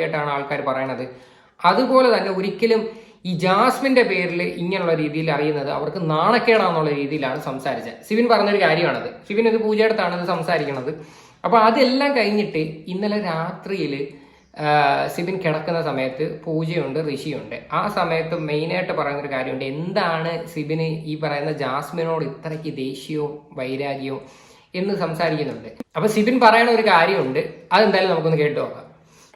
ആയിട്ടാണ് ആൾക്കാർ പറയണത്. അതുപോലെ തന്നെ ഒരിക്കലും ഈ ജാസ്മിന്റെ പേരിൽ ഇങ്ങനെയുള്ള രീതിയിൽ അറിയുന്നത് അവർക്ക് നാണക്കേടാന്നുള്ള രീതിയിലാണ് സംസാരിച്ചത്. സിബിൻ പറഞ്ഞൊരു കാര്യമാണത്. സിബിൻ ഇത് പൂജയെടുത്താണ് ഇത് സംസാരിക്കുന്നത്. അപ്പൊ അതെല്ലാം കഴിഞ്ഞിട്ട് ഇന്നലെ രാത്രിയിൽ സിബിൻ കിടക്കുന്ന സമയത്ത് പൂജയുണ്ട്, ഋഷിയുണ്ട്. ആ സമയത്ത് മെയിനായിട്ട് പറയുന്നൊരു കാര്യമുണ്ട്. എന്താണ് സിബിന് ഈ പറയുന്ന ജാസ്മിനോട് ഇത്രയ്ക്ക് ദേഷ്യവും വൈരാഗ്യവും എന്ന് സംസാരിക്കുന്നുണ്ട്. അപ്പൊ സിബിൻ പറയണ ഒരു കാര്യമുണ്ട്, അതെന്തായാലും നമുക്കൊന്ന് കേട്ടു നോക്കാം.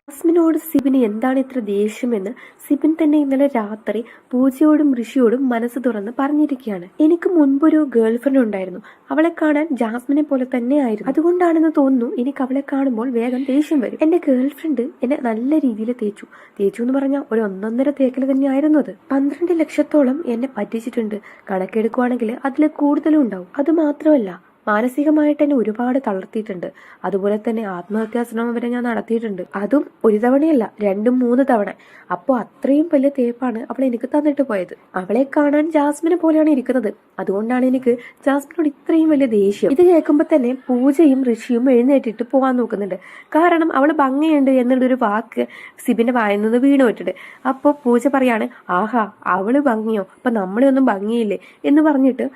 ജാസ്മിനോട് സിബിന് എന്താണ് ഇത്ര ദേഷ്യമെന്ന് സിബിൻ തന്നെ ഇന്നലെ രാത്രി പൂജയോടും ഋഷിയോടും മനസ്സ് തുറന്ന് പറഞ്ഞിരിക്കുകയാണ്. എനിക്ക് മുൻപൊരു ഗേൾ ഫ്രണ്ട് ഉണ്ടായിരുന്നു. അവളെ കാണാൻ ജാസ്മിനെ പോലെ തന്നെ ആയിരുന്നു. അതുകൊണ്ടാണെന്ന് തോന്നുന്നു എനിക്ക് അവളെ കാണുമ്പോൾ വേഗം ദേഷ്യം വരും. എന്റെ ഗേൾ ഫ്രണ്ട് എന്നെ നല്ല രീതിയിൽ തേച്ചു എന്ന് പറഞ്ഞാൽ ഒരു 1.5 തേക്കൽ തന്നെയായിരുന്നു അത്. 12 ലക്ഷത്തോളം എന്നെ പറ്റിച്ചിട്ടുണ്ട്. കണക്കെടുക്കുവാണെങ്കിൽ അതിൽ കൂടുതലും ഉണ്ടാവും. അത് മാത്രമല്ല, മാനസികമായിട്ട് എന്നെ ഒരുപാട് തളർത്തിയിട്ടുണ്ട്. അതുപോലെ തന്നെ ആത്മഹത്യാ ശ്രമം വരെ ഞാൻ നടത്തിയിട്ടുണ്ട്. അതും ഒരു തവണയല്ല, 2-3 തവണ. അപ്പോൾ അത്രയും വലിയ തേപ്പാണ് അവൾ എനിക്ക് തന്നിട്ട് പോയത്. അവളെ കാണാൻ ജാസ്മിനെ പോലെയാണ് ഇരിക്കുന്നത്. അതുകൊണ്ടാണ് എനിക്ക് ജാസ്മിനോട് ഇത്രയും വലിയ ദേഷ്യം. ഇത് കേൾക്കുമ്പോൾ തന്നെ പൂജയും ഋഷിയും എഴുന്നേറ്റിട്ട് പോകാൻ നോക്കുന്നുണ്ട്. കാരണം അവൾ ഭംഗിയുണ്ട് എന്നുള്ളൊരു വാക്ക് സിബിന്റെ വായിൽ നിന്ന് വീണു വെച്ചിട്ട്. അപ്പോൾ പൂജ പറയാണ്, ആഹാ അവള് ഭംഗിയോ, അപ്പൊ നമ്മളെ ഒന്നും ഭംഗിയില്ലേ എന്ന് പറഞ്ഞിട്ട്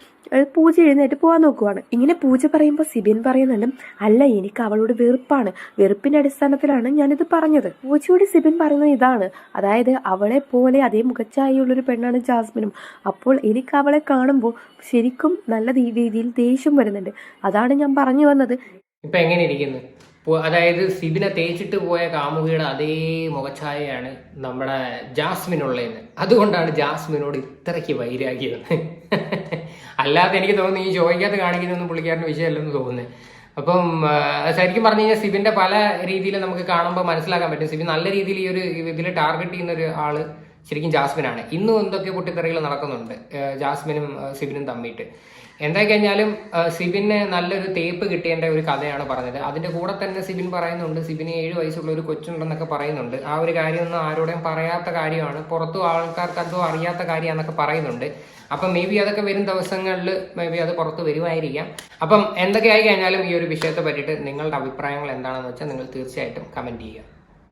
പൂജ എഴുന്നേറ്റ് പോകാൻ നോക്കുവാണ്. ഇങ്ങനെ പൂജ പറയുമ്പോൾ സിബിൻ പറയുന്നുണ്ട്, അല്ല എനിക്ക് അവളോട് വെറുപ്പാണ്, വെറുപ്പിന്റെ അടിസ്ഥാനത്തിലാണ് ഞാനിത് പറഞ്ഞത്. പൂജയോട് സിബിൻ പറയുന്നത് ഇതാണ്, അതായത് അവളെ പോലെ അതേ മുഖച്ചായുള്ളൊരു പെണ്ണാണ് ജാസ്മിനും. അപ്പോൾ എനിക്ക് അവളെ കാണുമ്പോൾ ശരിക്കും നല്ല രീതിയിൽ ദേഷ്യം വരുന്നുണ്ട്. അതാണ് ഞാൻ പറഞ്ഞു വന്നത്. ഇപ്പൊ എങ്ങനെ ഇരിക്കുന്നു? അതായത് സിബിനെ തേച്ചിട്ട് പോയ കാമുകിയുടെ അതേ മുഖഛായയാണ് നമ്മുടെ ജാസ്മിനുള്ളതെന്ന്. അതുകൊണ്ടാണ് ജാസ്മിനോട് ഇത്രയ്ക്ക് വൈരാഗ്യം. അല്ലാതെ എനിക്ക് തോന്നുന്നു ഈ ചോദിക്കാത്ത കാണിക്കുന്നൊന്നും പുള്ളിക്കാരൻ്റെ വിഷയമല്ലെന്ന് തോന്നുന്നത്. അപ്പം ശരിക്കും പറഞ്ഞു കഴിഞ്ഞാൽ സിബിന്റെ പല രീതിയിൽ നമുക്ക് കാണുമ്പോൾ മനസ്സിലാക്കാൻ പറ്റും. സിബിൻ നല്ല രീതിയിൽ ഈ ഒരു ഇതിൽ ടാർഗറ്റ് ചെയ്യുന്ന ഒരു ആള് ശരിക്കും ജാസ്മിനാണ്. ഇന്നും എന്തൊക്കെ പൊട്ടിത്തെറികൾ നടക്കുന്നുണ്ട് ജാസ്മിനും സിബിനും തമ്മിയിട്ട്. എന്തായി കഴിഞ്ഞാലും സിബിന് നല്ലൊരു തേപ്പ് കിട്ടിയതിൻ്റെ ഒരു കഥയാണ് പറഞ്ഞത്. അതിന്റെ കൂടെ തന്നെ സിബിൻ പറയുന്നുണ്ട് സിബിന് 7 വയസ്സുള്ള ഒരു കൊച്ചുണ്ടെന്നൊക്കെ പറയുന്നുണ്ട്. ആ ഒരു കാര്യമൊന്നും ആരോടെയും പറയാത്ത കാര്യമാണ്, പുറത്തും ആൾക്കാർക്ക് എന്തോ അറിയാത്ത കാര്യമാണെന്നൊക്കെ പറയുന്നുണ്ട്. അപ്പം മേ ബി അതൊക്കെ വരും ദിവസങ്ങളിൽ മേ ബി അത് പുറത്ത് വരുമായിരിക്കാം. അപ്പം എന്തൊക്കെയായി കഴിഞ്ഞാലും ഈ ഒരു വിഷയത്തെ പറ്റിയിട്ട് നിങ്ങളുടെ അഭിപ്രായങ്ങൾ എന്താണെന്ന് വെച്ചാൽ നിങ്ങൾ തീർച്ചയായിട്ടും കമന്റ് ചെയ്യുക.